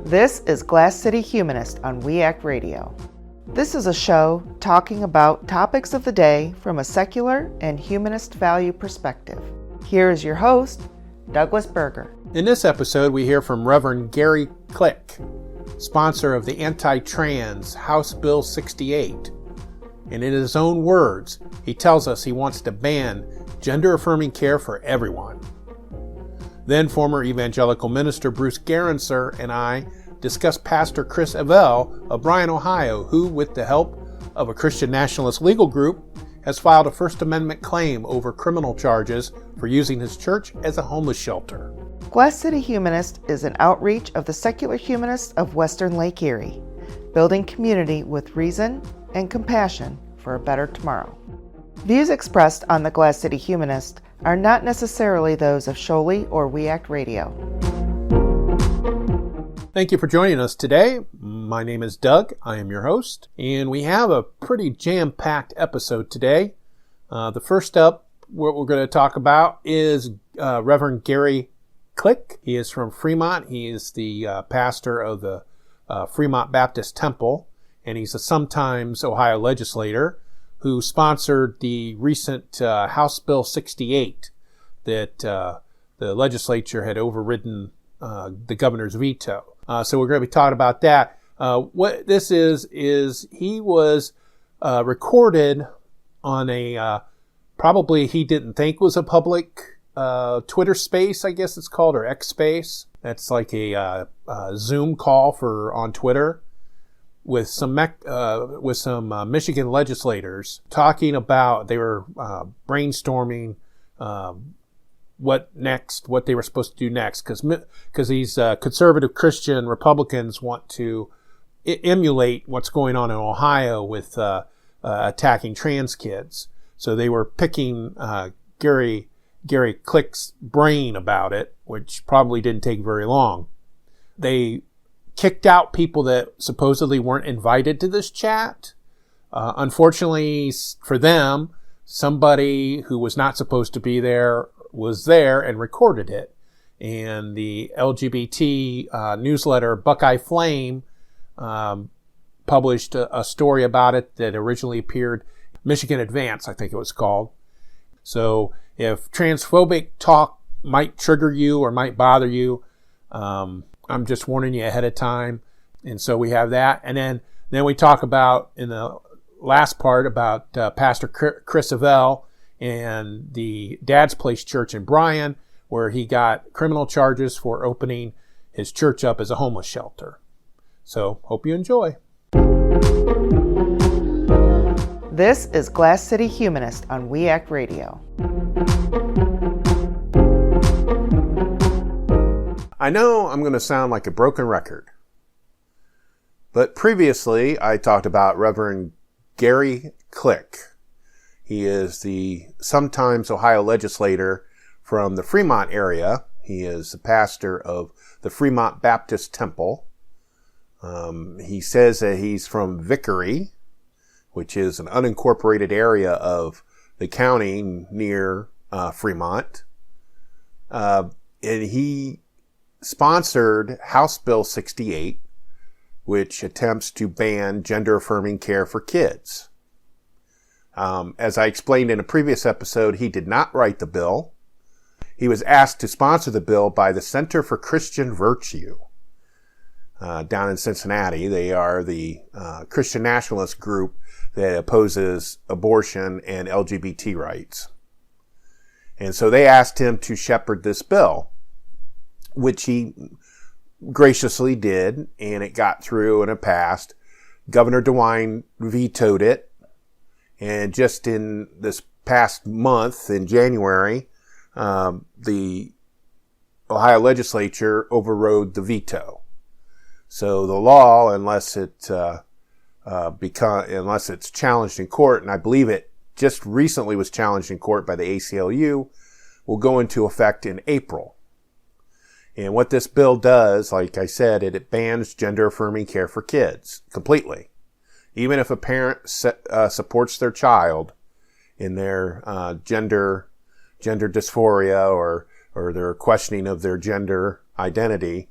This is Glass City Humanist on WAKT Radio. This is a show talking about topics of the day from a secular and humanist value perspective. Here is your host, Douglas Berger. In this episode, we hear from Reverend Gary Click, sponsor of the anti-trans House Bill 68. And in his own words, he tells us he wants to ban gender-affirming care for everyone. Then former evangelical minister Bruce Garanser and I discuss Pastor Chris Avell of Bryan, Ohio, who, with the help of a Christian nationalist legal group, has filed a First Amendment claim over criminal charges for using his church as a homeless shelter. Glass City Humanist is an outreach of the secular humanists of Western Lake Erie, building community with reason and compassion for a better tomorrow. Views expressed on the Glass City Humanist are not necessarily those of Sholey or WAKT Radio. Thank you for joining us today. My name is Doug. I am your host, and we have a pretty jam-packed episode today. The first up, what we're going to talk about is Reverend Gary Click. He is from Fremont. He is the pastor of the Fremont Baptist Temple, and he's a sometimes Ohio legislator who sponsored the recent House Bill 68 that the legislature had overridden the governor's veto. So we're going to be talking about that. What this is he was recorded on a probably he didn't think was a public Twitter space, I guess it's called, or X space. That's like a Zoom call for on Twitter with some Michigan legislators talking about, they were brainstorming what they were supposed to do next, because these conservative Christian Republicans want to emulate what's going on in Ohio with attacking trans kids. So they were picking Gary Click's brain about it, which probably didn't take very long. They kicked out people that supposedly weren't invited to this chat. Unfortunately for them, somebody who was not supposed to be there was there and recorded it. And the LGBT newsletter Buckeye Flame published a story about it that originally appeared, Michigan Advance, I think it was called. So if transphobic talk might trigger you or might bother you, I'm just warning you ahead of time. And so we have that. And then we talk about, in the last part, about Pastor Chris Avell and the Dad's Place Church in Bryan, where he got criminal charges for opening his church up as a homeless shelter. So hope you enjoy. This is Glass City Humanist on WAKT Radio. I know I'm going to sound like a broken record, but previously I talked about Reverend Gary Click. He is the sometimes Ohio legislator from the Fremont area. He is the pastor of the Fremont Baptist Temple. He says that he's from Vickery, which is an unincorporated area of the county near Fremont. And he sponsored House Bill 68, which attempts to ban gender-affirming care for kids. As I explained in a previous episode, he did not write the bill. He was asked to sponsor the bill by the Center for Christian Virtue down in Cincinnati. They are the Christian nationalist group that opposes abortion and LGBT rights. And so they asked him to shepherd this bill, which he graciously did, and it got through and it passed. Governor DeWine vetoed it, and just in this past month, in January, the Ohio legislature overrode the veto. So the law, unless it's challenged in court, and I believe it just recently was challenged in court by the ACLU, will go into effect in April. And what this bill does, like I said, it bans gender-affirming care for kids completely. Even if a parent supports their child in their gender dysphoria or their questioning of their gender identity,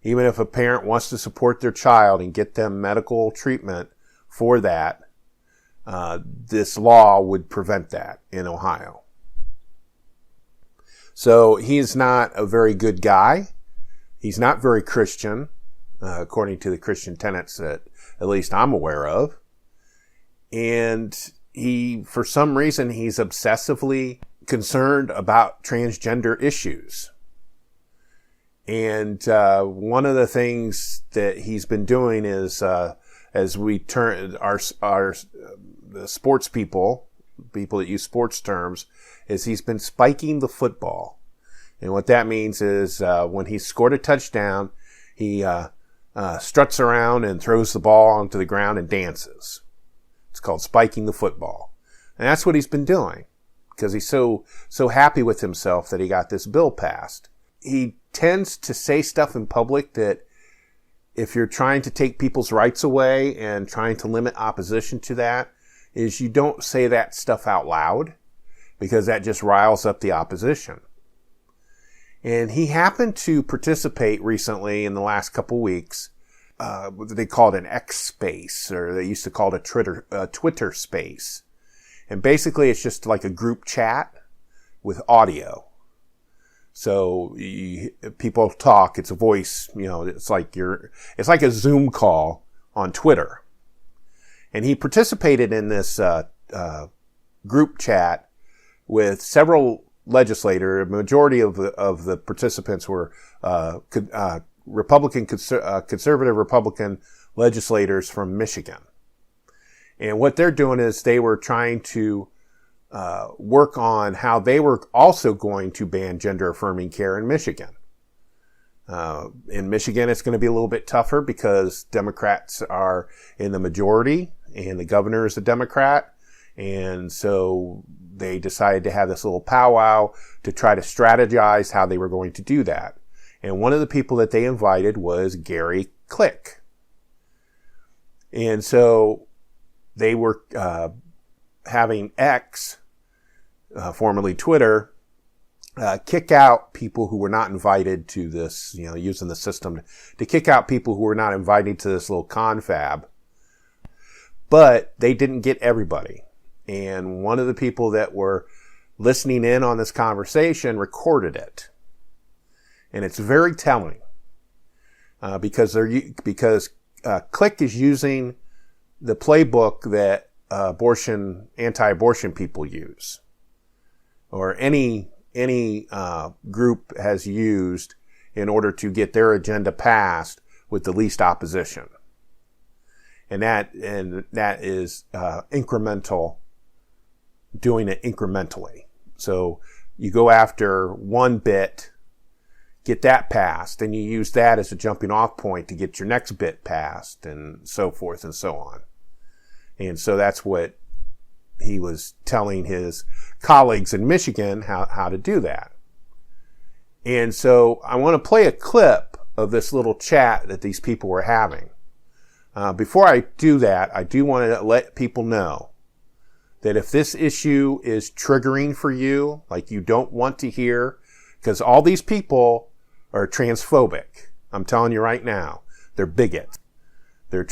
even if a parent wants to support their child and get them medical treatment for that, this law would prevent that in Ohio. So he's not a very good guy. He's not very Christian, according to the Christian tenets that at least I'm aware of. And for some reason, he's obsessively concerned about transgender issues. And one of the things that he's been doing is, as we turn the sports people that use sports terms, is he's been spiking the football. And what that means is when he's scored a touchdown, he struts around and throws the ball onto the ground and dances. It's called spiking the football. And that's what he's been doing because he's so happy with himself that he got this bill passed. He tends to say stuff in public that if you're trying to take people's rights away and trying to limit opposition to that, is you don't say that stuff out loud because that just riles up the opposition. And he happened to participate recently in the last couple weeks. They called an X space, or they used to call it a Twitter space. And basically it's just like a group chat with audio. So people talk, it's a voice, it's like a Zoom call on Twitter. And he participated in this group chat with several legislators. A majority of the participants were conservative Republican legislators from Michigan. And what they're doing is they were trying to work on how they were also going to ban gender-affirming care in Michigan. In Michigan, it's going to be a little bit tougher because Democrats are in the majority and the governor is a Democrat. And so they decided to have this little powwow to try to strategize how they were going to do that. And one of the people that they invited was Gary Click. And so they were having X, formerly Twitter, kick out people who were not invited to this, using the system to kick out people who were not invited to this little confab. But they didn't get everybody. And one of the people that were listening in on this conversation recorded it. And it's very telling because Click is using the playbook that anti-abortion people use, or any group has used in order to get their agenda passed with the least opposition. And that is incremental, doing it incrementally. So you go after one bit, get that passed, and you use that as a jumping off point to get your next bit passed, and so forth and so on. And so that's what he was telling his colleagues in Michigan how to do that. And so I want to play a clip of this little chat that these people were having. Before I do that, I do want to let people know that if this issue is triggering for you, like you don't want to hear, because all these people are transphobic. I'm telling you right now, they're bigots. Their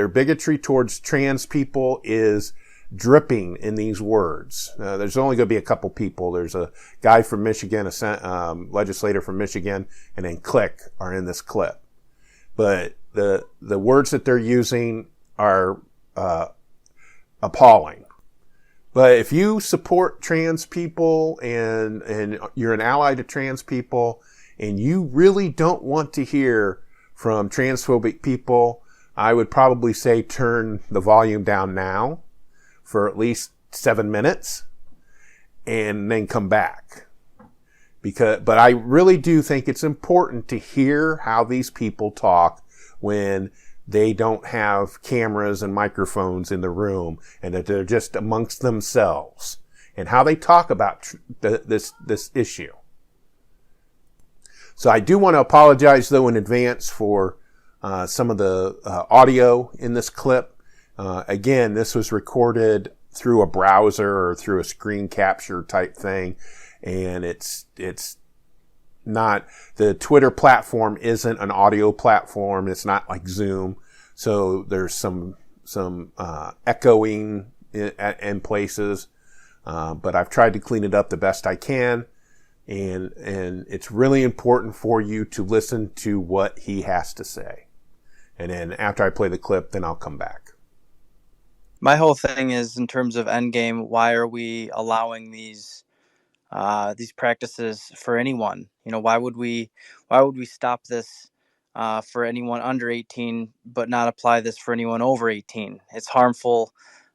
bigotry towards trans people is dripping in these words. There's only going to be a couple people. There's a guy from Michigan, a legislator from Michigan, and then Click are in this clip. But the words that they're using are appalling. But if you support trans people and you're an ally to trans people and you really don't want to hear from transphobic people, I would probably say turn the volume down now for at least 7 minutes and then come back. But I really do think it's important to hear how these people talk when they don't have cameras and microphones in the room and that they're just amongst themselves, and how they talk about this issue. So I do want to apologize, though, in advance for some of the audio in this clip. Again, this was recorded through a browser or through a screen capture type thing, and it's not the Twitter platform isn't an audio platform. It's not like Zoom, so there's some echoing in places. But I've tried to clean it up the best I can, and it's really important for you to listen to what he has to say. And then after I play the clip, then I'll come back. My whole thing is in terms of endgame. Why are we allowing these practices for anyone? Why would we stop this for anyone under 18, but not apply this for anyone over 18? It's harmful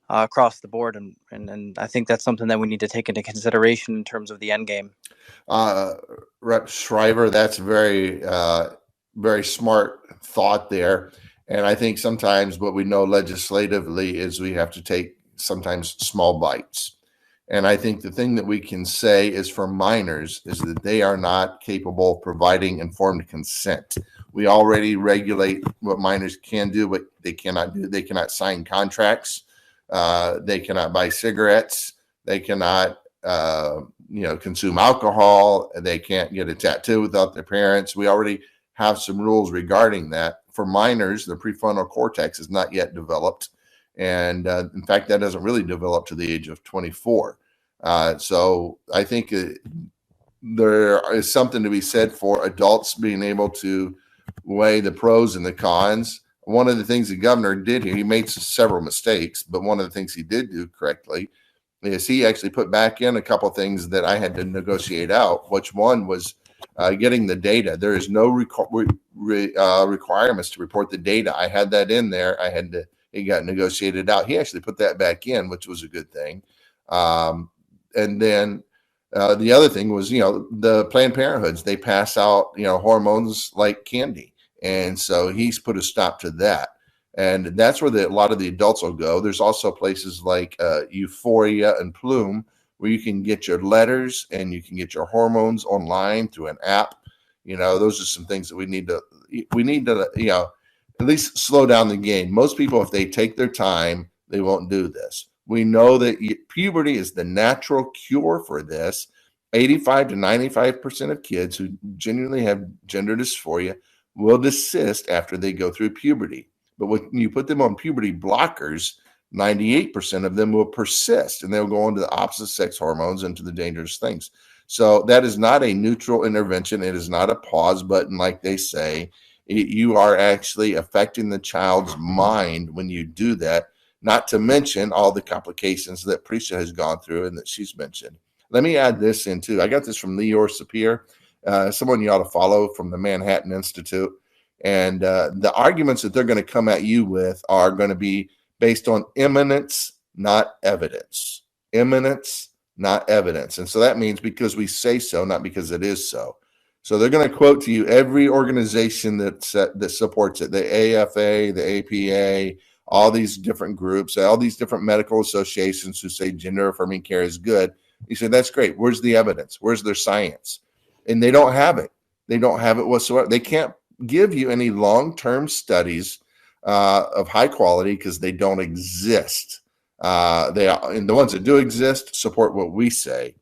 across the board, and I think that's something that we need to take into consideration in terms of the end game. Rep Shriver, that's very very smart thought there. And I think sometimes what we know legislatively is we have to take sometimes small bites. And I think the thing that we can say is for minors is that they are not capable of providing informed consent. We already regulate what minors can do, but they cannot do. They cannot sign contracts. They cannot buy cigarettes. They cannot, consume alcohol. They can't get a tattoo without their parents. We already have some rules regarding that. For minors, the prefrontal cortex is not yet developed. And in fact, that doesn't really develop to the age of 24. So I think there is something to be said for adults being able to weigh the pros and the cons. One of the things the governor did here, he made several mistakes, but one of the things he did do correctly is he actually put back in a couple of things that I had to negotiate out, which one was getting the data. There is no requirements to report the data. I had that in there. It got negotiated out. He actually put that back in, which was a good thing. And then the other thing was, the Planned Parenthoods, they pass out, hormones like candy. And so he's put a stop to that. And that's where a lot of the adults will go. There's also places like Euphoria and Plume where you can get your letters and you can get your hormones online through an app. Those are some things that we need to, at least slow down the game. Most people, if they take their time, they won't do this. We know that puberty is the natural cure for this. 85 to 95% of kids who genuinely have gender dysphoria will desist after they go through puberty. But when you put them on puberty blockers, 98% of them will persist, and they'll go into the opposite sex hormones, into the dangerous things. So that is not a neutral intervention. It is not a pause button like they say. You are actually affecting the child's mind when you do that, not to mention all the complications that Prisha has gone through and that she's mentioned. Let me add this in too. I got this from Lior Sapir, someone you ought to follow from the Manhattan Institute. And the arguments that they're going to come at you with are going to be based on eminence, not evidence. Eminence, not evidence. And so that means because we say so, not because it is so. So they're going to quote to you every organization that supports it, the AFA, the APA, all these different groups, all these different medical associations who say gender affirming care is good. You say, that's great. Where's the evidence? Where's their science? And they don't have it. They don't have it whatsoever. They can't give you any long-term studies of high quality because they don't exist. And the ones that do exist support what we say.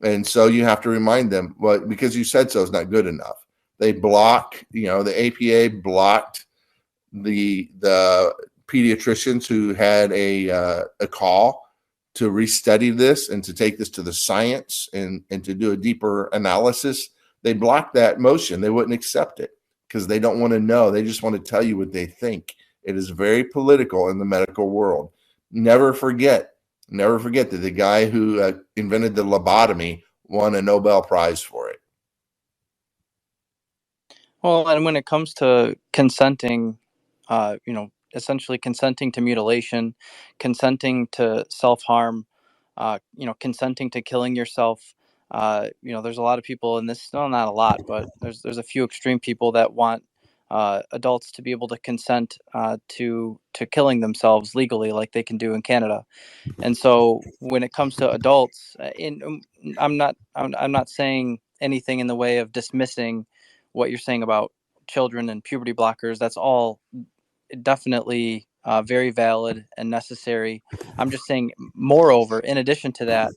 And so you have to remind them, well, because you said so is not good enough. They block, the APA blocked the pediatricians who had a call to restudy this and to take this to the science and to do a deeper analysis. They blocked that motion. They wouldn't accept it because they don't want to know. They just want to tell you what they think. It is very political in the medical world. Never forget that the guy who invented the lobotomy won a Nobel Prize for it. Well, and when it comes to consenting, essentially consenting to mutilation, consenting to self-harm, consenting to killing yourself, there's a lot of people in this, no, not a lot, but there's a few extreme people that want adults to be able to consent to killing themselves legally, like they can do in Canada. And so when it comes to adults, I'm not saying anything in the way of dismissing what you're saying about children and puberty blockers. That's all definitely very valid and necessary. I'm just saying, moreover, in addition to that,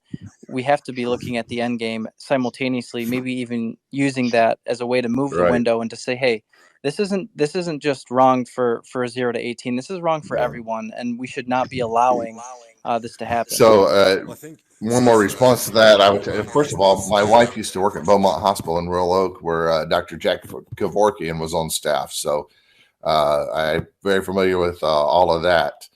we have to be looking at the end game simultaneously, maybe even using that as a way to move the window and to say, hey, this isn't just wrong for 0 to 18. This is wrong for everyone, and we should not be allowing this to happen. So one more response to that. I would first of all, my wife used to work at Beaumont Hospital in Royal Oak, where Dr. Jack Kevorkian was on staff. So I'm very familiar with all of that.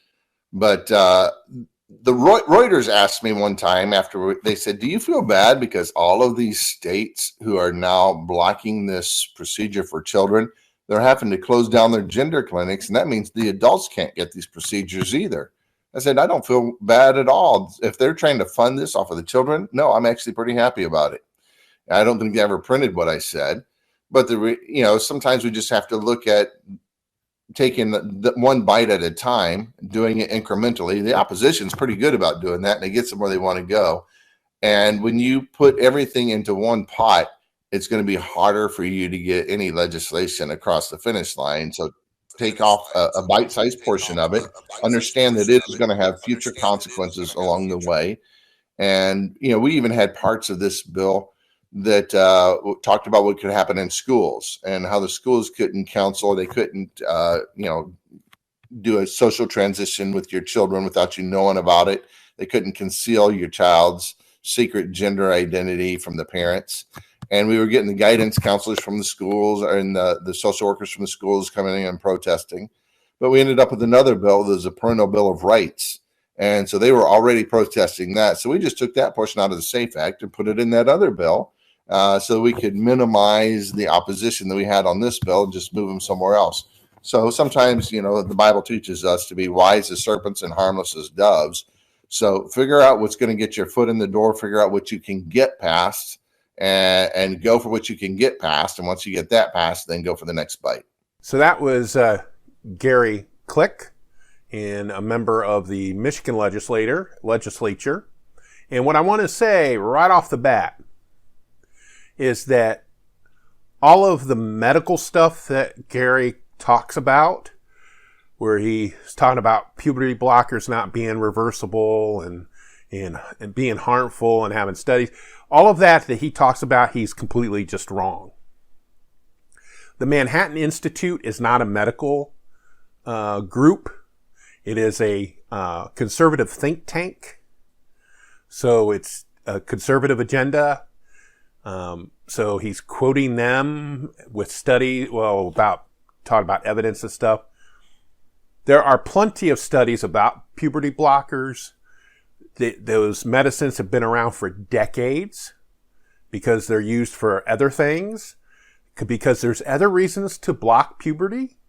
But the Reuters asked me one time after they said, do you feel bad because all of these states who are now blocking this procedure for children, they're having to close down their gender clinics, and that means the adults can't get these procedures either. I said, I don't feel bad at all. If they're trying to fund this off of the children, no, I'm actually pretty happy about it. I don't think they ever printed what I said, but sometimes we just have to look at taking the one bite at a time, doing it incrementally. The opposition's pretty good about doing that, and it gets them where they want to go. And when you put everything into one pot, it's going to be harder for you to get any legislation across the finish line. So take off a bite-sized portion of it, understand that it is going to have future consequences along the way. And, we even had parts of this bill that talked about what could happen in schools and how the schools couldn't counsel. They couldn't, do a social transition with your children without you knowing about it. They couldn't conceal your child's secret gender identity from the parents. And we were getting the guidance counselors from the schools and the social workers from the schools coming in and protesting. But we ended up with another bill. There's a Parental Bill of Rights. And so they were already protesting that. So we just took that portion out of the SAFE Act and put it in that other bill so we could minimize the opposition that we had on this bill and just move them somewhere else. So sometimes, the Bible teaches us to be wise as serpents and harmless as doves. So figure out what's going to get your foot in the door, figure out what you can get past, and go for what you can get past. And once you get that past, then go for the next bite. So that was Gary Click, and a member of the Michigan legislature. And what I want to say right off the bat is that all of the medical stuff that Gary talks about, where he's talking about puberty blockers not being reversible and being harmful and having studies, all of that he talks about, he's completely just wrong. The Manhattan Institute is not a medical group. It is a conservative think tank. So it's a conservative agenda. So he's quoting them with study, talking about evidence and stuff. There are plenty of studies about puberty blockers. Those medicines have been around for decades because they're used for other things, because there's other reasons to block puberty.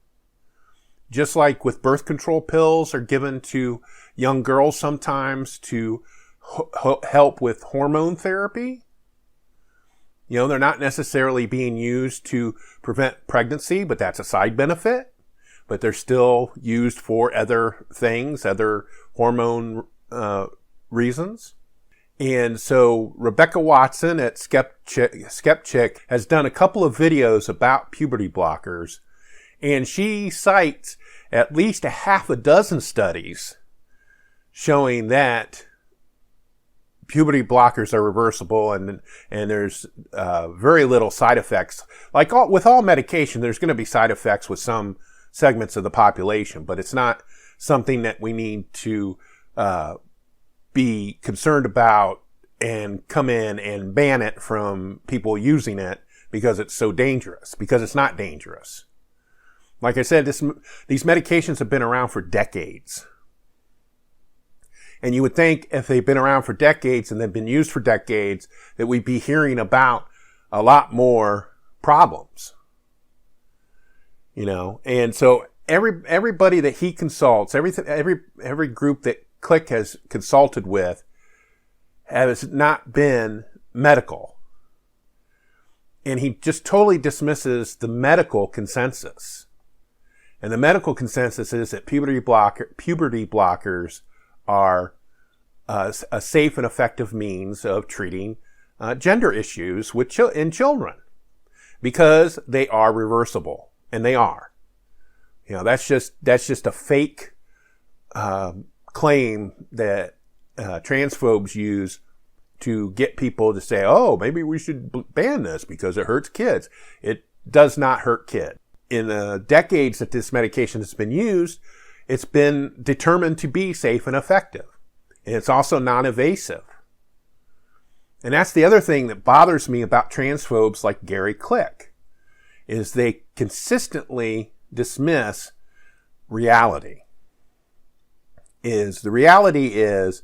Just like with birth control pills are given to young girls sometimes to help with hormone therapy. They're not necessarily being used to prevent pregnancy, but that's a side benefit. But they're still used for other things, other hormone reasons. And so Rebecca Watson at Skepchick has done a couple of videos about puberty blockers, and she cites at least a half a dozen studies showing that puberty blockers are reversible and there's very little side effects. Like with all medication, there's going to be side effects with some segments of the population, but it's not something that we need to be concerned about and come in and ban it from people using it because it's so dangerous, because it's not dangerous. Like I said, these medications have been around for decades. And you would think if they've been around for decades and they've been used for decades, that we'd be hearing about a lot more problems. And so everybody that he consults, every group that Click has consulted with has not been medical. And he just totally dismisses the medical consensus. And the medical consensus is that puberty blockers are a safe and effective means of treating gender issues in children because they are reversible, and they are. That's just a fake claim that transphobes use to get people to say, oh, maybe we should ban this because it hurts kids. It does not hurt kids. In the decades that this medication has been used, it's been determined to be safe and effective. And it's also non-invasive. And that's the other thing that bothers me about transphobes like Gary Click, is they consistently dismiss reality. The reality is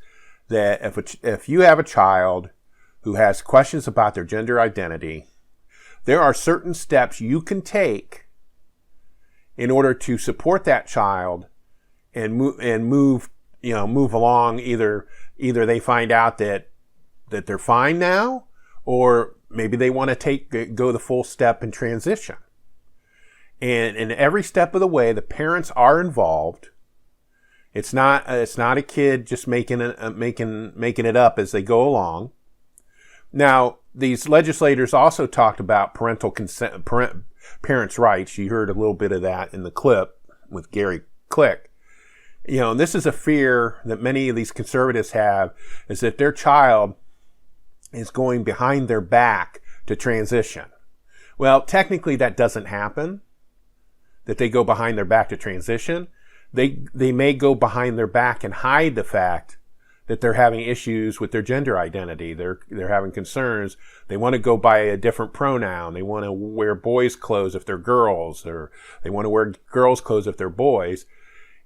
that if you have a child who has questions about their gender identity, there are certain steps you can take in order to support that child and move along. Either they find out that they're fine now, or maybe they want to go the full step and transition. And in every step of the way, the parents are involved. It's not a kid just making it up as they go along. Now, these legislators also talked about parental consent, parents' rights. You heard a little bit of that in the clip with Gary Click. This is a fear that many of these conservatives have, is that their child is going behind their back to transition. Well, technically that doesn't happen, that they go behind their back to transition. They may go behind their back and hide the fact that they're having issues with their gender identity. They're having concerns. They want to go by a different pronoun. They want to wear boys' clothes if they're girls, or they want to wear girls' clothes if they're boys.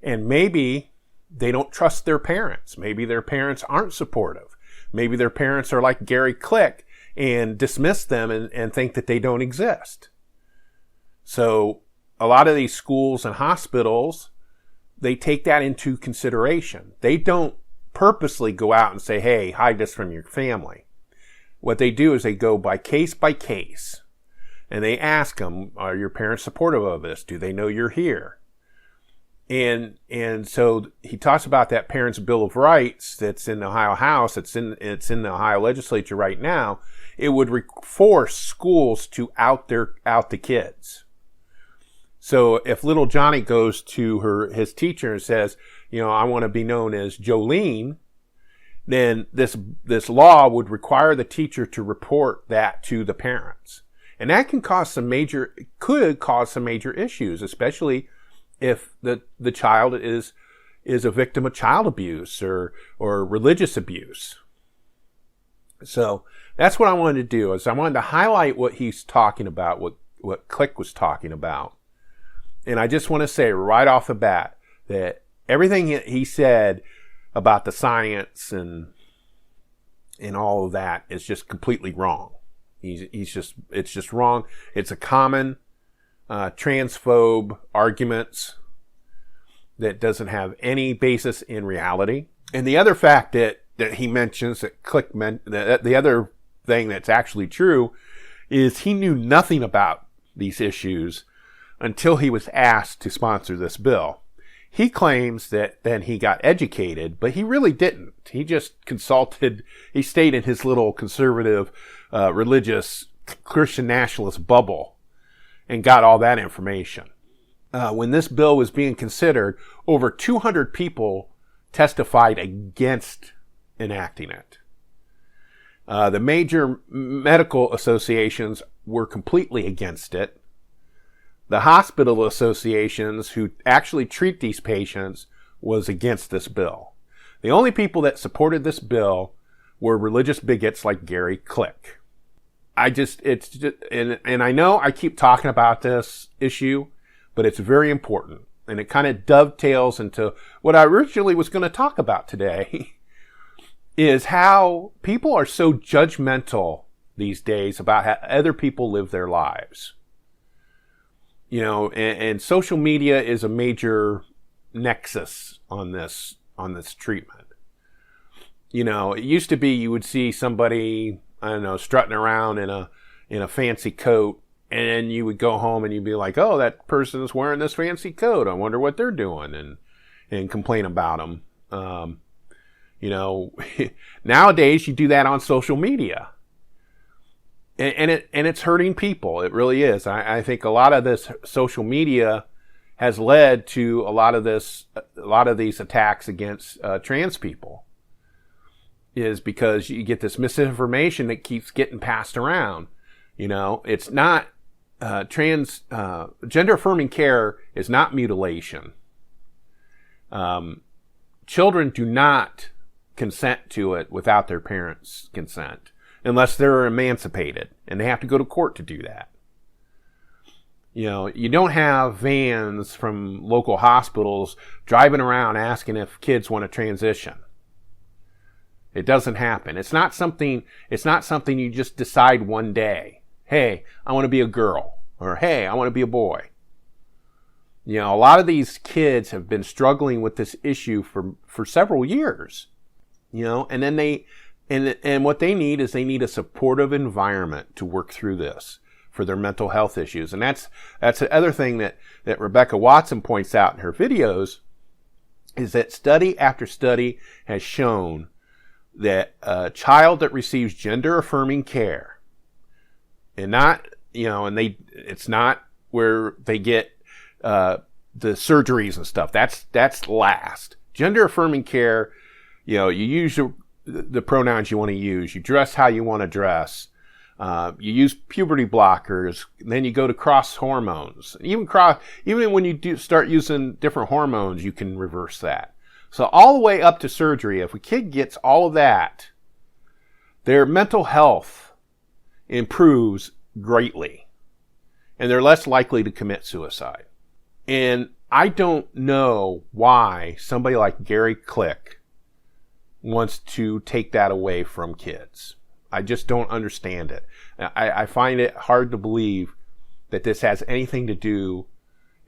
And maybe they don't trust their parents. Maybe their parents aren't supportive. Maybe their parents are like Gary Click and dismiss them and think that they don't exist. So a lot of these schools and hospitals, they take that into consideration. They don't purposely go out and say, hey, hide this from your family. What they do is they go by case, and they ask them, are your parents supportive of this? Do they know you're here? And so he talks about that Parents' Bill of Rights that's in the Ohio House. It's in the Ohio legislature right now. It would force schools to out the kids. So if little Johnny goes to his teacher and says, I want to be known as Jolene, then this law would require the teacher to report that to the parents. And that could cause some major issues, especially if the child is a victim of child abuse or religious abuse. So that's what I wanted to do, is I wanted to highlight what he's talking about, what Click was talking about. And I just want to say right off the bat that everything he said about the science and all of that is just completely wrong. It's just wrong. It's a common transphobe arguments that doesn't have any basis in reality. And the other fact that he mentions, that Click meant, the other thing that's actually true, is he knew nothing about these issues until he was asked to sponsor this bill. He claims that then he got educated, but he really didn't. He just consulted. He stayed in his little conservative, religious, Christian nationalist bubble and got all that information. When this bill was being considered, over 200 people testified against enacting it. The major medical associations were completely against it. The hospital associations who actually treat these patients was against this bill. The only people that supported this bill were religious bigots like Gary Click. And I know I keep talking about this issue, but it's very important. And it kind of dovetails into what I originally was going to talk about today, is how people are so judgmental these days about how other people live their lives. And social media is a major nexus on this treatment. It used to be you would see somebody, strutting around in a fancy coat, and then you would go home and you'd be like, oh, that person is wearing this fancy coat. I wonder what they're doing, and complain about them. Nowadays you do that on social media. And it's hurting people. It really is. I think a lot of this social media has led to a lot of these attacks against trans people. is because you get this misinformation that keeps getting passed around. It's not gender affirming care is not mutilation. Children do not consent to it without their parents' consent, unless they're emancipated, and they have to go to court to do that. You don't have vans from local hospitals driving around asking if kids want to transition. It doesn't happen. It's not something you just decide one day. Hey, I want to be a girl, or hey, I want to be a boy. A lot of these kids have been struggling with this issue for several years. And then and what they need is a supportive environment to work through this for their mental health issues. And that's the other thing that Rebecca Watson points out in her videos, is that study after study has shown that a child that receives gender affirming care, and not, it's not where they get the surgeries and stuff. That's last. Gender affirming care, you use the pronouns you want to use. You dress how you want to dress. You use puberty blockers. Then you go to cross hormones. Even when you start using different hormones, you can reverse that. So all the way up to surgery, if a kid gets all of that, their mental health improves greatly, and they're less likely to commit suicide. And I don't know why somebody like Gary Click wants to take that away from kids. I just don't understand it. I find it hard to believe that this has anything to do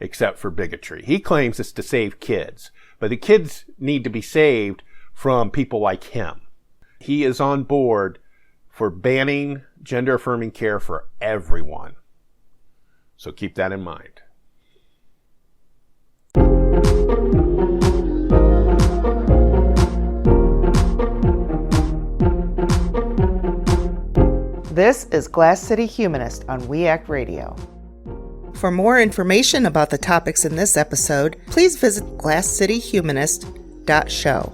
except for bigotry. He claims it's to save kids, but the kids need to be saved from people like him. He is on board for banning gender affirming care for everyone. So keep that in mind. This is Glass City Humanist on WAKT Radio. For more information about the topics in this episode, please visit glasscityhumanist.show.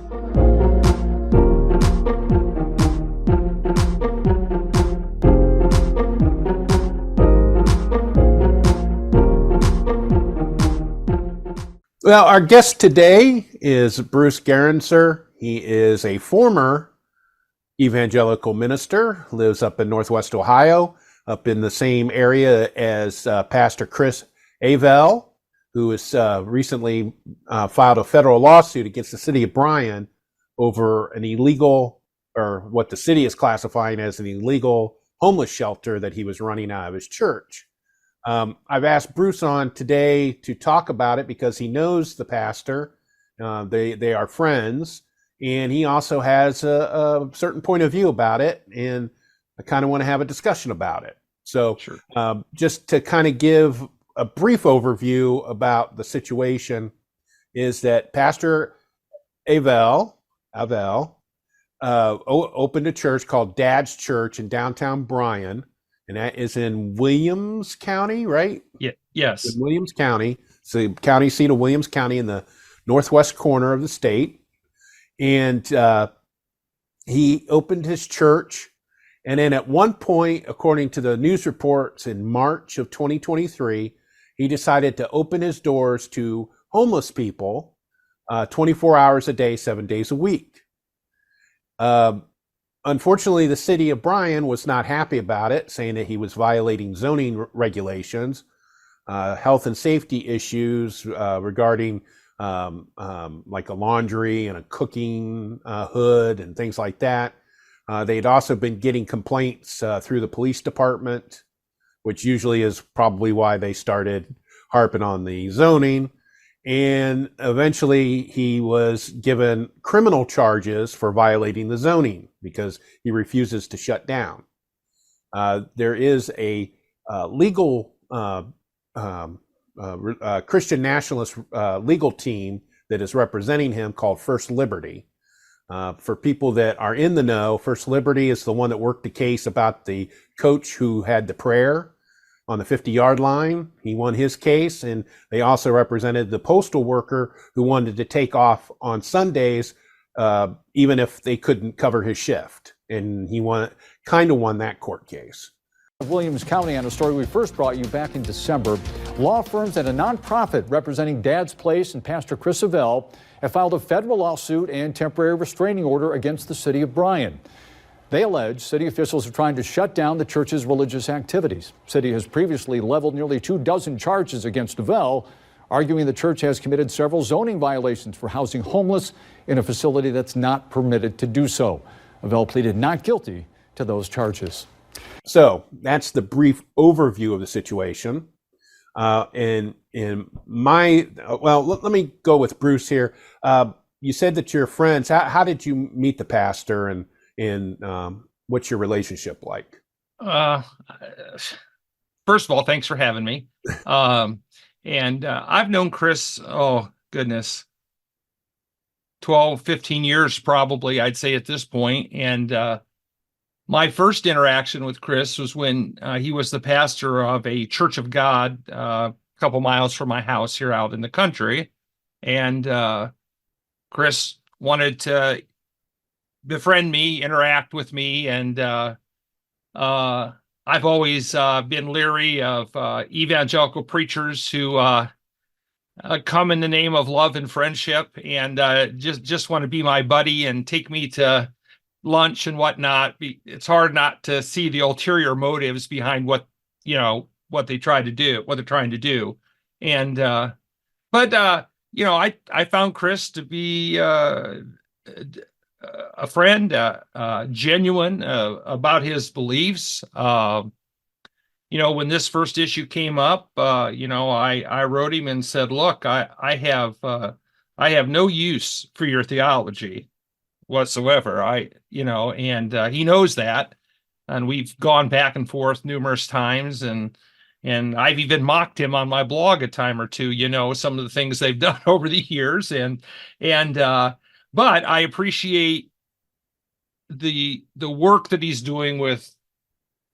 Well, our guest today is Bruce Gerenser. He is a former evangelical minister, lives up in Northwest Ohio, up in the same area as Pastor Chris Avell, who has recently filed a federal lawsuit against the city of Bryan over an illegal, or what the city is classifying as an illegal homeless shelter that he was running out of his church. I've asked Bruce on today to talk about it because he knows the pastor. They are friends. And he also has a certain point of view about it, and I kind of want to have a discussion about it. So sure. Just to kind of give a brief overview about the situation, is that Pastor Avell opened a church called Dad's Church in downtown Bryan, and that is in Williams County, right? Yeah. Yes. In Williams County. It's the county seat of Williams County in the northwest corner of the state. And he opened his church, and then at one point, according to the news reports in March of 2023, he decided to open his doors to homeless people 24 hours a day, 7 days a week. Unfortunately, the city of Bryan was not happy about it, saying that he was violating zoning regulations, health and safety issues regarding like a laundry and a cooking hood and things like that. They'd also been getting complaints through the police department, which usually is probably why they started harping on the zoning. And eventually he was given criminal charges for violating the zoning because he refuses to shut down. There is a legal Christian nationalist legal team that is representing him called First Liberty. For people that are in the know, First Liberty is the one that worked the case about the coach who had the prayer on the 50-yard line. He won his case, and they also represented the postal worker who wanted to take off on Sundays even if they couldn't cover his shift. And he kind of won that court case. Williams County on a story we first brought you back in December. Law firms and a nonprofit representing Dad's Place and Pastor Chris Avell have filed a federal lawsuit and temporary restraining order against the city of Bryan. They allege city officials are trying to shut down the church's religious activities. City has previously leveled nearly 24 charges against Avell, arguing the church has committed several zoning violations for housing homeless in a facility that's not permitted to do so. Avell pleaded not guilty to those charges. So that's the brief overview of the situation. Let me go with Bruce here. You said that you're friends. How did you meet the pastor, and what's your relationship like? First of all, thanks for having me. And I've known Chris, 12, 15 years probably, I'd say at this point. And my first interaction with Chris was when he was the pastor of a Church of God a couple miles from my house here out in the country. And Chris wanted to befriend me, interact with me. And I've always been leery of evangelical preachers who come in the name of love and friendship and just want to be my buddy and take me to lunch and whatnot. It's hard not to see the ulterior motives behind what they're trying to do. And I found Chris to be a friend, genuine about his beliefs. When this first issue came up, I wrote him and said, look, I have no use for your theology whatsoever. He knows that, and we've gone back and forth numerous times, and I've even mocked him on my blog a time or two, some of the things they've done over the years, but I appreciate the work that he's doing with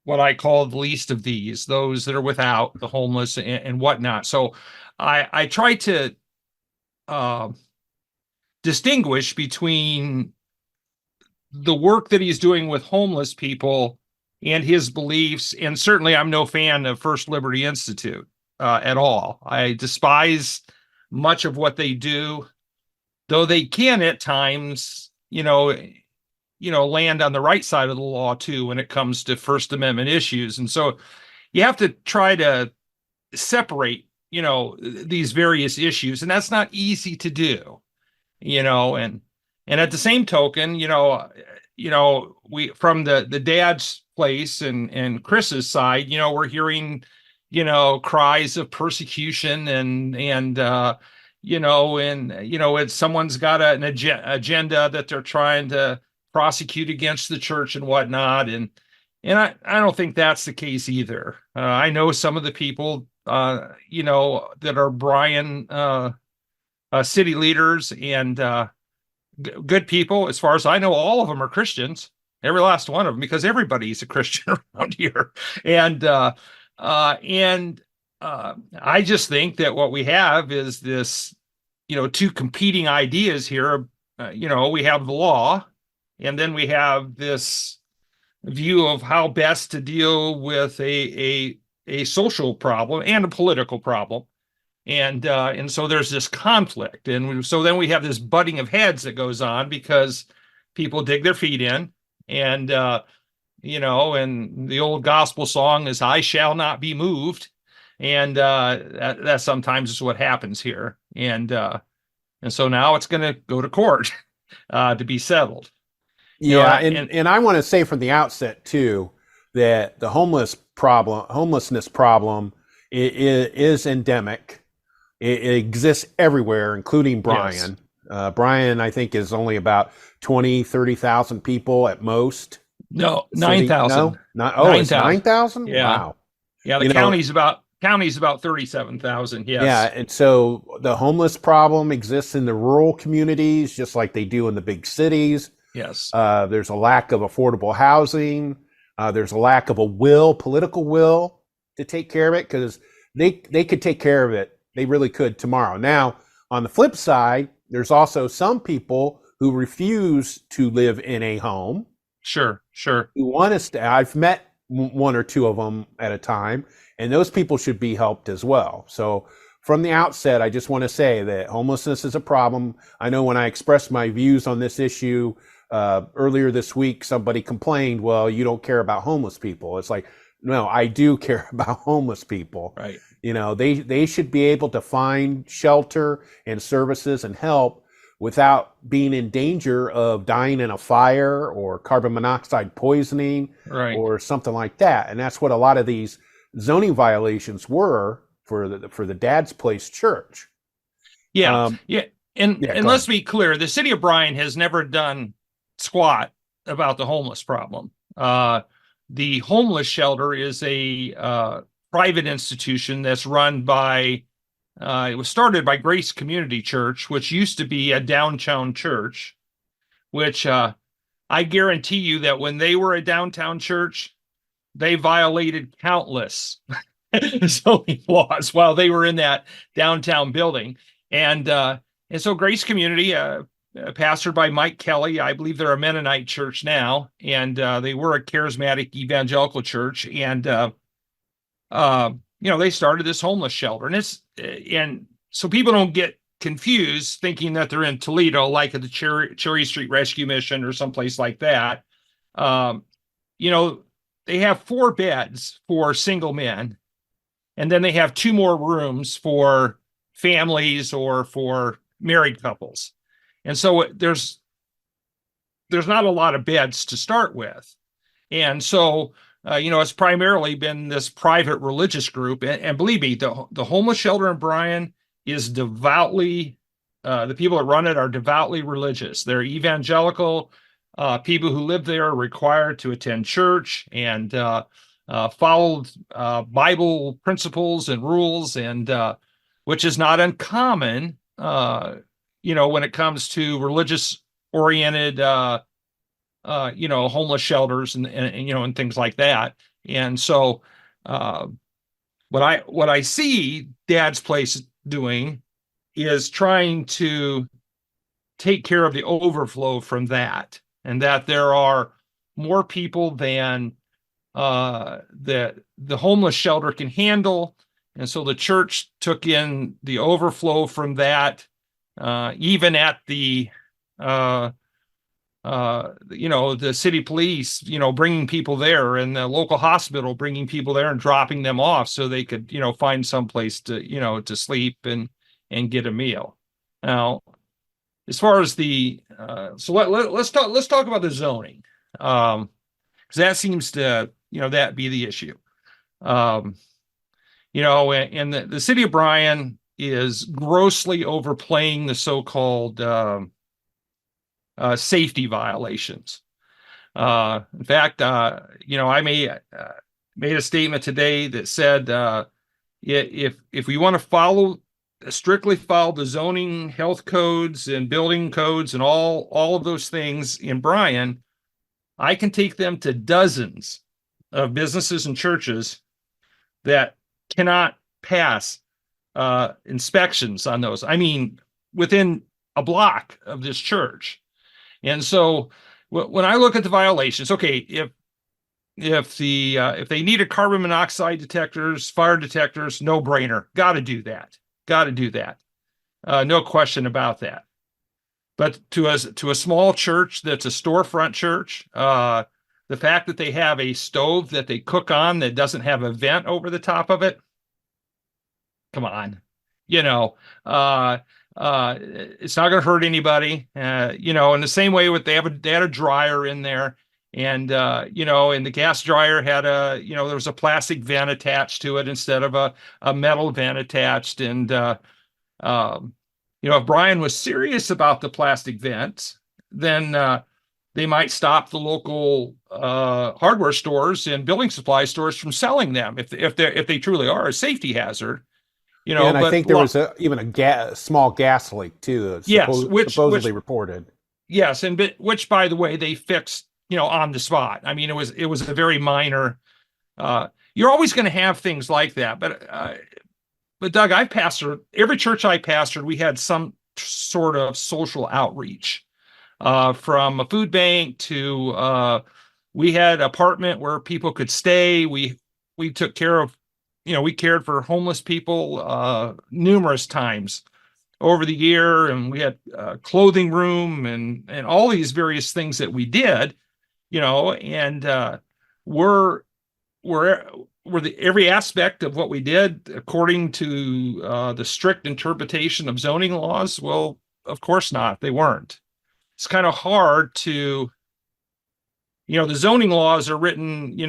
what I call the least of these, those that are without, the homeless and whatnot. So I try to distinguish between the work that he's doing with homeless people and his beliefs. And certainly I'm no fan of First Liberty Institute at all. I despise much of what they do, though they can at times, land on the right side of the law too when it comes to First Amendment issues. And so you have to try to separate, these various issues, and that's not easy to do, and at the same token, we from the Dad's Place and Chris's side, we're hearing, cries of persecution it's someone's got an agenda that they're trying to prosecute against the church and whatnot. And I don't think that's the case either. I know some of the people, that are Bryan city leaders and good people. As far as I know, all of them are Christians, every last one of them, because everybody's a Christian around here. And I just think that what we have is this, two competing ideas here. We have the law, and then we have this view of how best to deal with a social problem and a political problem. And so there's this conflict. And so then we have this butting of heads that goes on because people dig their feet in. And, and the old gospel song is, I shall not be moved. And that sometimes is what happens here. And so now it's going to go to court to be settled. And I want to say from the outset too that the homelessness problem is endemic. It exists everywhere, including Bryan. Yes. Bryan, I think, is only about 30,000 people at most. No, 9,000. No, 9,000. Yeah. Wow. Yeah, the county's about 37,000. Yes. Yeah, and so the homeless problem exists in the rural communities, just like they do in the big cities. Yes. There's a lack of affordable housing. There's a lack of political will to take care of it, because they could take care of it. They really could tomorrow. Now, on the flip side, there's also some people who refuse to live in a home, Sure. who want to stay. I've met one or two of them at a time, and those people should be helped as well. So from the outset, I just want to say that homelessness is a problem. I know when I expressed my views on this issue earlier this week, somebody complained, well, you don't care about homeless people. It's like, no, I do care about homeless people. Right. You know, they should be able to find shelter and services and help without being in danger of dying in a fire or carbon monoxide poisoning, Right. or something like that. And that's what a lot of these zoning violations were for the Dad's Place Church. Yeah. And go let's ahead. be clear, the city of Bryan has never done squat about the homeless problem. The homeless shelter is a private institution that's run by, it was started by Grace Community Church, which used to be a downtown church, which I guarantee you that when they were a downtown church, they violated countless zoning laws while they were in that downtown building. And so Grace Community, pastored by Mike Kelly, I believe they're a Mennonite church now, and they were a charismatic evangelical church. And they started this homeless shelter, and so people don't get confused thinking that they're in Toledo, like at the Cherry Street Rescue Mission or someplace like that. They have 4 beds for single men, and then they have 2 more rooms for families or for married couples. And so there's not a lot of beds to start with. And so, it's primarily been this private religious group. And believe me, the homeless shelter in Bryan is devoutly, the people that run it are devoutly religious. They're evangelical. People who live there are required to attend church and follow Bible principles and rules, and which is not uncommon, when it comes to religious-oriented, homeless shelters and things like that. And so, what I see Dad's Place doing is trying to take care of the overflow from that, and that there are more people than that the homeless shelter can handle. And so the church took in the overflow from that, even at the the city police, bringing people there, and the local hospital bringing people there and dropping them off so they could, find some place to, to sleep and get a meal. Now, as far as so let's talk about the zoning, because that seems to, that be the issue. And the city of Bryan is grossly overplaying the so-called safety violations. In fact, I made a statement today that said, if we want to strictly follow the zoning, health codes, and building codes, and all of those things in Bryan, I can take them to dozens of businesses and churches that cannot pass inspections on those. I mean, within a block of this church. And so when I look at the violations, okay, if they need a carbon monoxide detectors, fire detectors, no brainer, got to do that. No question about that. But to a small church that's a storefront church, the fact that they have a stove that they cook on that doesn't have a vent over the top of it, come on, it's not going to hurt anybody. In the same way they had a dryer in there, and and the gas dryer had there was a plastic vent attached to it instead of a metal vent attached. And if Bryan was serious about the plastic vents, then they might stop the local hardware stores and building supply stores from selling them if they truly are a safety hazard. And I think there was even a small gas leak too. Supposedly reported. Yes, which, by the way, they fixed on the spot. I mean, it was a very minor. You're always going to have things like that, but Doug, I pastored every church I pastored. We had some sort of social outreach. from a food bank to we had an apartment where people could stay. We took care of, we cared for homeless people numerous times over the year, and we had a clothing room and all these various things that we did, and we're every aspect of what we did according to the strict interpretation of zoning laws. Well, of course not. They weren't. It's kind of hard to, the zoning laws are written,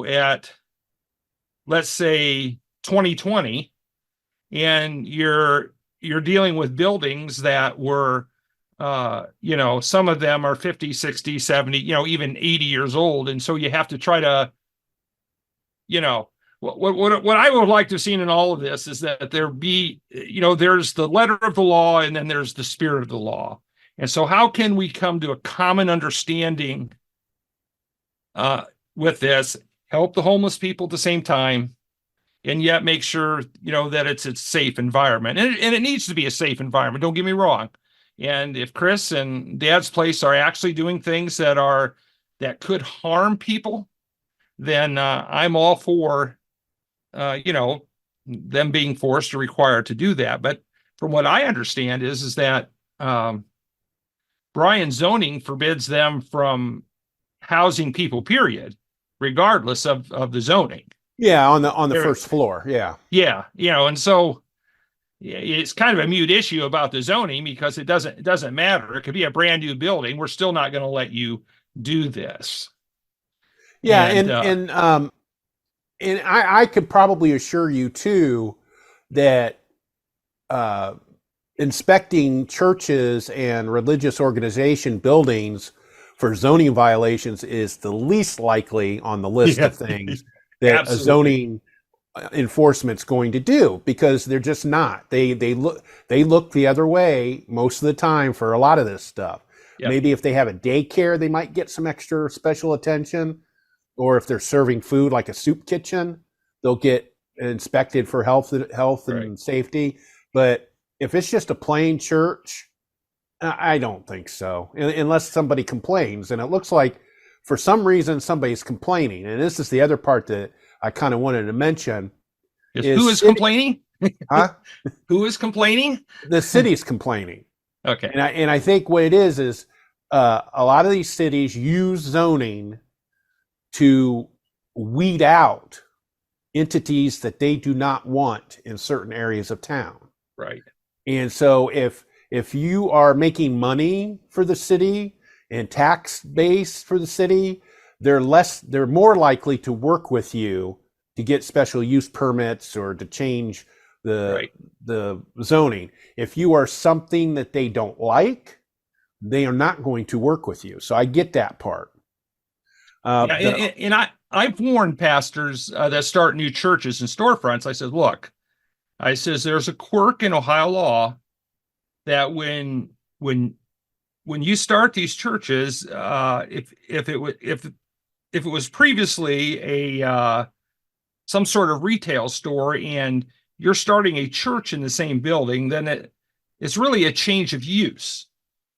at, let's say, 2020, and you're dealing with buildings that were, some of them are 50, 60, 70, even 80 years old. And so you have to try to, what I would like to have seen in all of this is that there be, there's the letter of the law and then there's the spirit of the law. And so how can we come to a common understanding with this, help the homeless people at the same time, and yet make sure, that it's a safe environment. And it needs to be a safe environment. Don't get me wrong. And if Chris and Dad's Place are actually doing things that could harm people, then I'm all for, them being forced or required to do that. But from what I understand is that Bryan's zoning forbids them from housing people, period, regardless of the zoning. Yeah, on the first floor. Yeah. Yeah, and so it's kind of a mute issue about the zoning because it doesn't matter. It could be a brand new building. We're still not going to let you do this. Yeah, and I could probably assure you too that inspecting churches and religious organization buildings for zoning violations is the least likely on the list of things that Absolutely. a zoning enforcement's going to do, because they're just not. They look the other way most of the time for a lot of this stuff. Yep. Maybe if they have a daycare, they might get some extra special attention. Or if they're serving food like a soup kitchen, they'll get inspected for health and safety. But if it's just a plain church, I don't think so, unless somebody complains. And it looks like for some reason somebody's complaining. And this is the other part that I kind of wanted to mention. Who is complaining? Huh? Who is complaining? The city's complaining. Okay. And I think what it is a lot of these cities use zoning to weed out entities that they do not want in certain areas of town. Right. And so if you are making money for the city and tax base for the city, they're more likely to work with you to get special use permits or to change the zoning. If you are something that they don't like, they are not going to work with you. So I get that part. I've warned pastors that start new churches and storefronts. I said, look, there's a quirk in Ohio law that when you start these churches, if it was previously a some sort of retail store and you're starting a church in the same building, then it's really a change of use.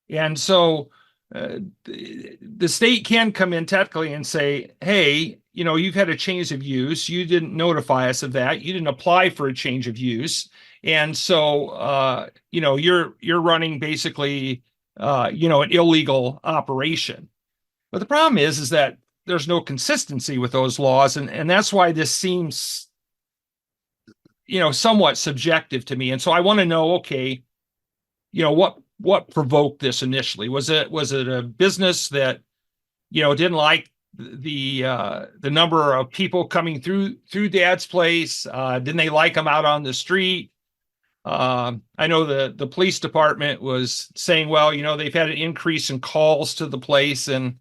And so the state can come in technically and say, hey, you've had a change of use. You didn't notify us of that. You didn't apply for a change of use. And so, you're running basically, an illegal operation. But the problem is that there's no consistency with those laws. And that's why this seems, somewhat subjective to me. And so I want to know, okay, what provoked this initially? Was it a business that, didn't like the number of people coming through Dad's Place? Didn't they like them out on the street? I know the police department was saying, well, they've had an increase in calls to the place, and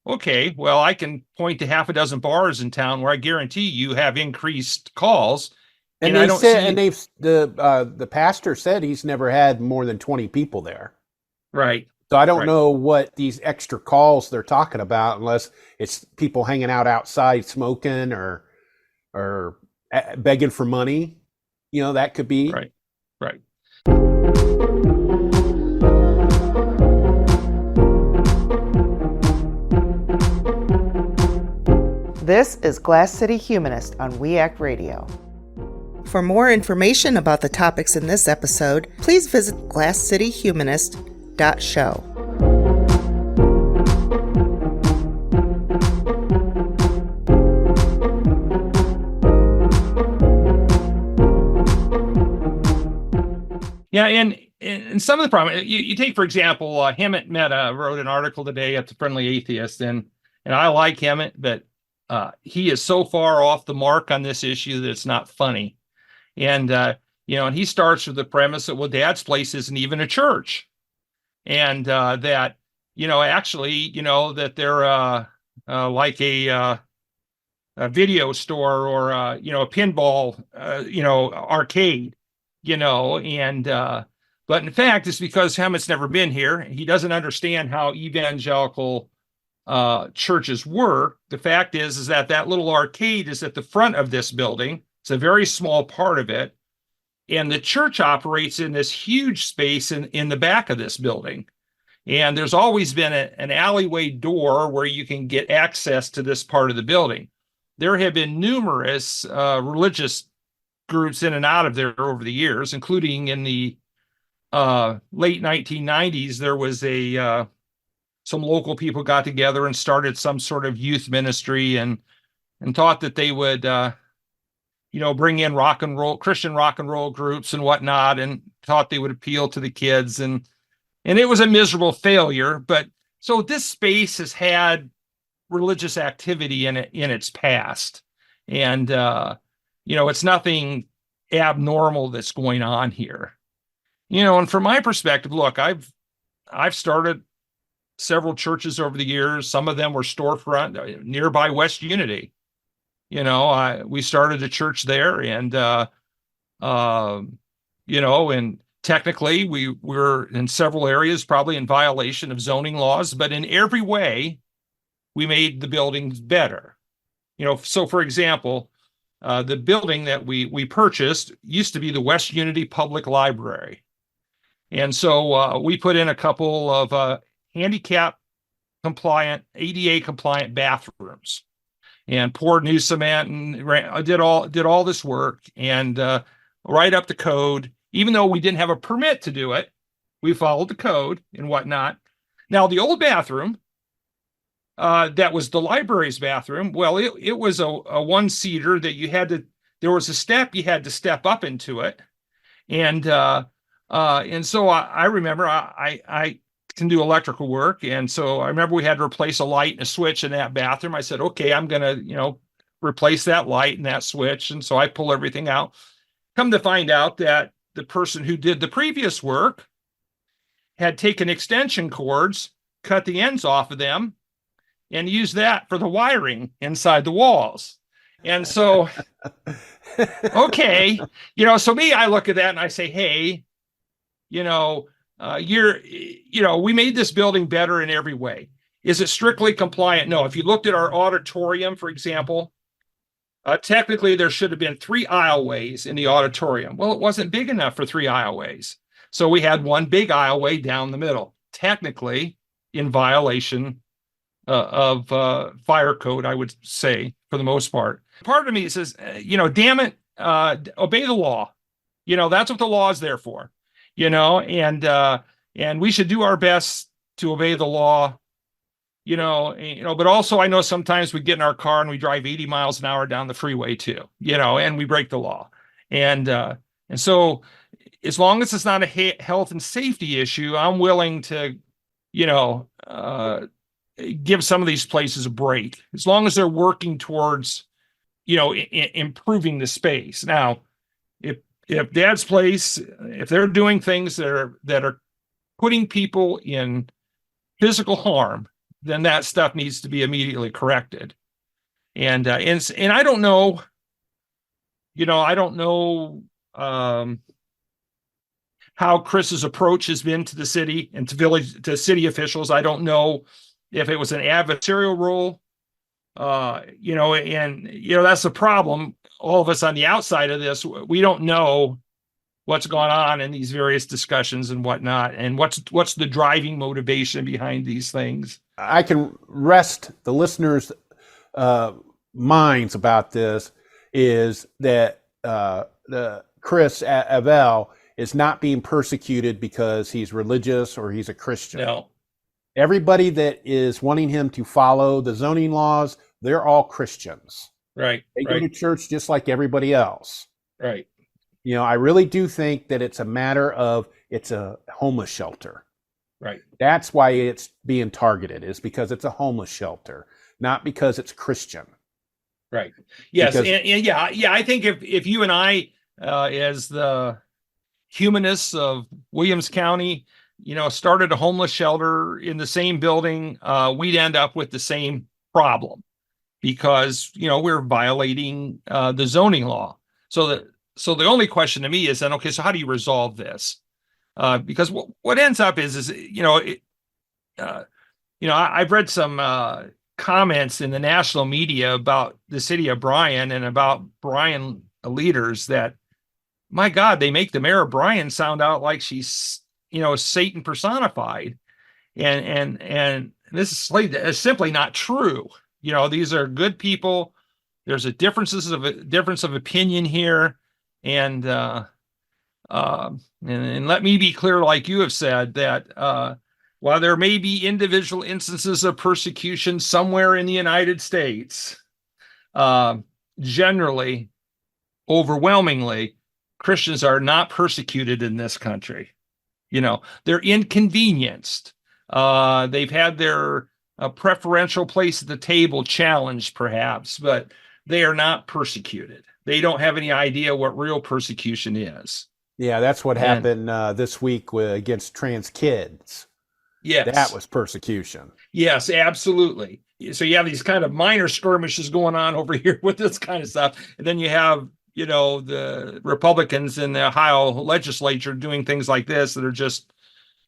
okay, well, I can point to half a dozen bars in town where I guarantee you have increased calls. And the pastor said he's never had more than 20 people there. Right. So I don't know what these extra calls they're talking about, unless it's people hanging out outside smoking or begging for money. That could be. Right. This is Glass City Humanist on WAKT Radio. For more information about the topics in this episode, please visit glasscityhumanist.show. Yeah, and some of the problem, you take, for example, Hemant Mehta wrote an article today at the Friendly Atheist, and I like Hemant, but he is so far off the mark on this issue that it's not funny. And, and he starts with the premise that, well, Dad's Place isn't even a church. And that, actually, that they're like a video store or, a pinball, arcade, but in fact, it's because Hemant's never been here. He doesn't understand how evangelical churches work. The fact is that little arcade is at the front of this building. It's a very small part of it. And the church operates in this huge space in the back of this building. And there's always been an alleyway door where you can get access to this part of the building. There have been numerous religious groups in and out of there over the years, including in the late 1990s. There was some local people got together and started some sort of youth ministry and thought that they would bring in Christian rock and roll groups and whatnot, and thought they would appeal to the kids, and it was a miserable failure. But so this space has had religious activity in its past, and it's nothing abnormal that's going on here. And from my perspective, look, I've started several churches over the years. Some of them were storefront nearby West Unity. We started a church there, and and technically we were in several areas probably in violation of zoning laws, but in every way we made the buildings better. So for example, the building that we purchased used to be the West Unity Public Library. And so we put in a couple of handicap compliant, ADA compliant bathrooms, and poured new cement and did all this work, and right up the code. Even though we didn't have a permit to do it, we followed the code and whatnot. Now, the old bathroom, that was the library's bathroom. Well, it was a one-seater that there was a step, you had to step up into it. And so I remember I can do electrical work. And so I remember we had to replace a light and a switch in that bathroom. I said, okay, I'm going to, replace that light and that switch. And so I pull everything out. Come to find out that the person who did the previous work had taken extension cords, cut the ends off of them, and used that for the wiring inside the walls. And so, okay, so me, I look at that and I say, hey, we made this building better in every way. Is it strictly compliant? No. If you looked at our auditorium, for example, technically there should have been 3 aisleways in the auditorium. Well, it wasn't big enough for 3 aisleways. So we had one big aisleway down the middle, technically in violation of fire code, I would say, for the most part. Part of me says, damn it, obey the law. That's what the law is there for, and we should do our best to obey the law, but also I know sometimes we get in our car and we drive 80 miles an hour down the freeway too, and we break the law. And so as long as it's not a health and safety issue, I'm willing to, give some of these places a break, as long as they're working towards, improving the space. Now, if Dad's Place, if they're doing things that are putting people in physical harm, then that stuff needs to be immediately corrected. And I don't know, how Chris's approach has been to the city and to city officials. I don't know if it was an adversarial role, that's the problem. All of us on the outside of this, we don't know what's going on in these various discussions and whatnot, and what's the driving motivation behind these things. I can rest the listeners' minds about this is that the Chris Avell is not being persecuted because he's religious or he's a Christian. No. Everybody that is wanting him to follow the zoning laws, they're all Christians. Right. They go to church just like everybody else. Right. You know, I really do think that it's a matter of it's a homeless shelter. Right. That's why it's being targeted, is because it's a homeless shelter, not because it's Christian. Right. Yes. Because, and yeah. I think if you and I, as the humanists of Williams County, started a homeless shelter in the same building, we'd end up with the same problem because, we're violating the zoning law. So the only question to me is then, okay, so how do you resolve this? Because what ends up is I've read some comments in the national media about the city of Bryan and about Bryan leaders that, my God, they make the mayor of Bryan sound out like she's, Satan personified. And this is simply not true. These are good people. There's a difference of opinion here. And let me be clear, like you have said, that while there may be individual instances of persecution somewhere in the United States, generally, overwhelmingly, Christians are not persecuted in this country. They're inconvenienced. They've had their preferential place at the table challenged, perhaps, but they are not persecuted. They don't have any idea what real persecution is. Yeah, that's what happened this week against trans kids. Yes. That was persecution. Yes, absolutely. So you have these kind of minor skirmishes going on over here with this kind of stuff. And then you have, the Republicans in the Ohio legislature doing things like this that are just,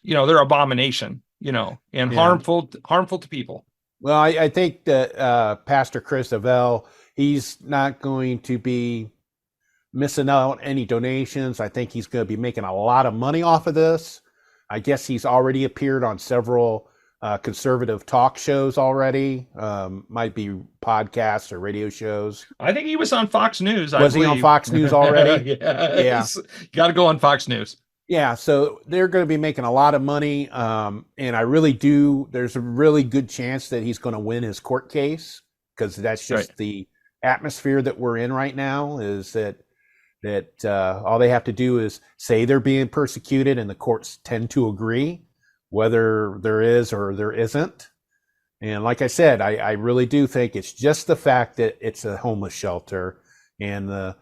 they're abomination, and harmful to people. Well, I think that Pastor Chris Avell, he's not going to be missing out any donations. I think he's going to be making a lot of money off of this. I guess he's already appeared on several conservative talk shows already. Might be podcasts or radio shows. I think he was on Fox News. Was he on Fox News already? Yeah. Got to go on Fox News. Yeah, so they're going to be making a lot of money. And I really do. There's a really good chance that he's going to win his court case, because that's just the atmosphere that we're in right now, is that all they have to do is say they're being persecuted, and the courts tend to agree whether there is or there isn't. And like I said, I really do think it's just the fact that it's a homeless shelter, and the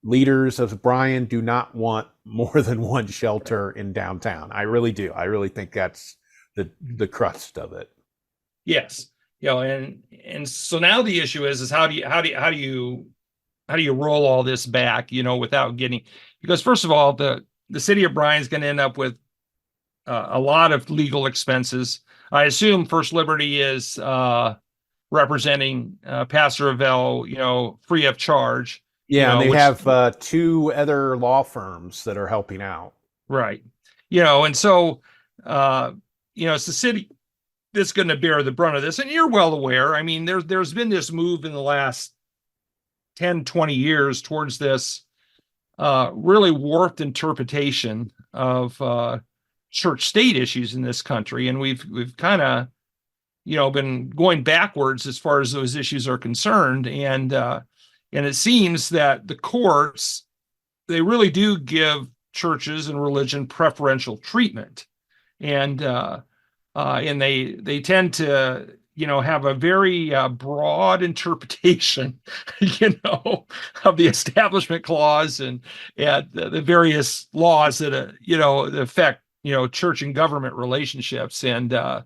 leaders of Bryan do not want more than one shelter in downtown. I really do. I really think that's the crust of it. Yes. And so now the issue is how do you roll all this back, without getting, because first of all, the city of Bryan is going to end up with a lot of legal expenses. I assume First Liberty is representing Pastor Avell, free of charge. Yeah, they have two other law firms that are helping out. Right. And so, it's the city that's going to bear the brunt of this. And you're well aware. I mean, there's been this move in the last 10, 20 years towards this really warped interpretation of church state issues in this country. And we've kind of, been going backwards as far as those issues are concerned. And it seems that the courts, they really do give churches and religion preferential treatment. And they tend to, have a very broad interpretation, of the Establishment Clause and the various laws that, that affect, church and government relationships. And, there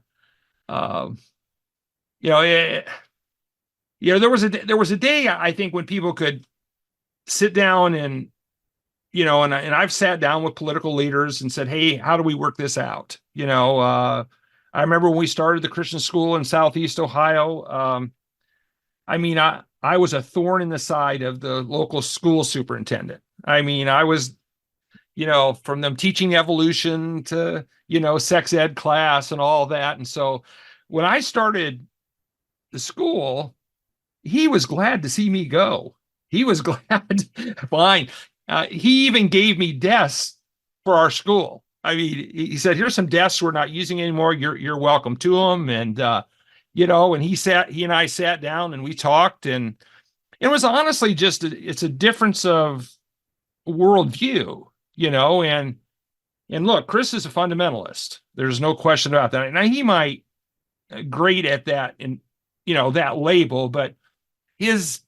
was a day, I think, when people could sit down and, and I've sat down with political leaders and said, hey, how do we work this out? I remember when we started the Christian school in Southeast Ohio. I was a thorn in the side of the local school superintendent. I was, from them teaching evolution to, sex ed class and all that. And so when I started the school, he was glad to see me go. He was glad. Fine. He even gave me desks for our school. I mean, he said, "Here's some desks we're not using anymore. You're welcome to them." And and he and I sat down and we talked, and it was honestly just it's a difference of worldview, and look, Chris is a fundamentalist. There's no question about that. Now he might grade at that and that label, but his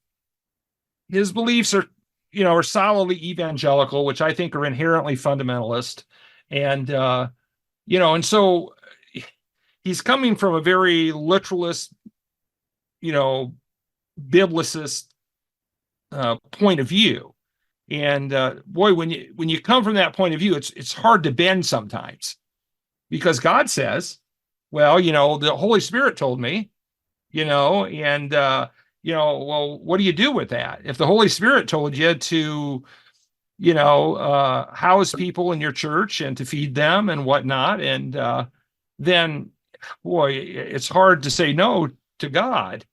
beliefs are solidly evangelical, which I think are inherently fundamentalist. And and so he's coming from a very literalist, biblicist point of view. And boy, when you come from that point of view, it's hard to bend sometimes, because God says, well, the Holy Spirit told me, and well, what do you do with that? If the Holy Spirit told you to, house people in your church and to feed them and whatnot, and then, boy, it's hard to say no to God,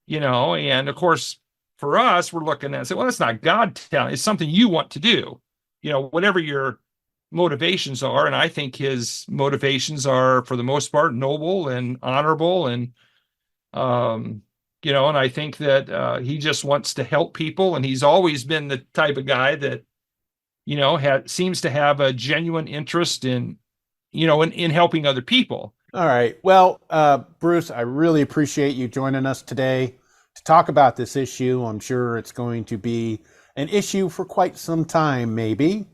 and of course, for us, we're looking at it and say, well, it's not God telling, it's something you want to do, whatever your motivations are. And I think his motivations are, for the most part, noble and honorable. And, and I think that he just wants to help people. And he's always been the type of guy that, seems to have a genuine interest in helping other people. All right. Well, Bruce, I really appreciate you joining us today to talk about this issue. I'm sure it's going to be an issue for quite some time, maybe.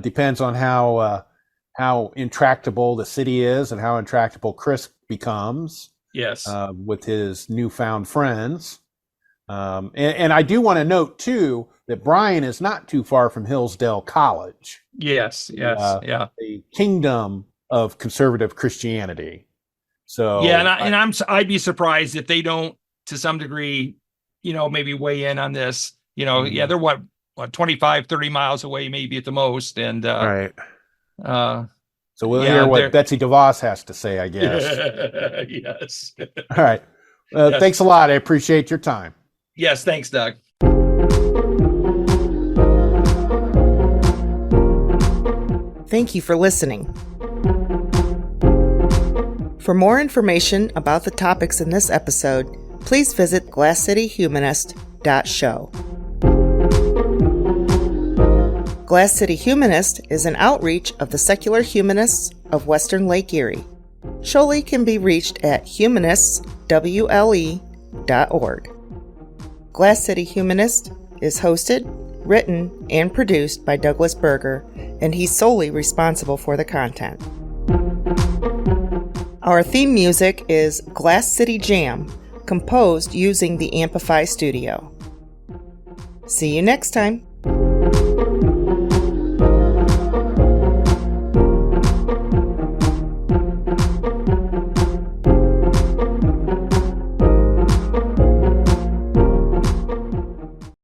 Depends on how intractable the city is and how intractable Chris becomes. Yes. With his newfound friends. And I do want to note, too, that Brian is not too far from Hillsdale College. Yes. Yeah. The kingdom of conservative Christianity. So yeah, I'd be surprised if they don't, to some degree, maybe weigh in on this. Yeah, they're what 25, 30 miles away, maybe at the most. And right. So we'll hear what Betsy DeVos has to say, I guess. Yes. All right. Yes. Thanks a lot. I appreciate your time. Yes. Thanks, Doug. Thank you for listening. For more information about the topics in this episode, please visit glasscityhumanist.show. Glass City Humanist is an outreach of the secular humanists of Western Lake Erie. Sholi can be reached at humanistswle.org. Glass City Humanist is hosted, written, and produced by Douglas Berger, and he's solely responsible for the content. Our theme music is Glass City Jam, composed using the Amplify Studio. See you next time.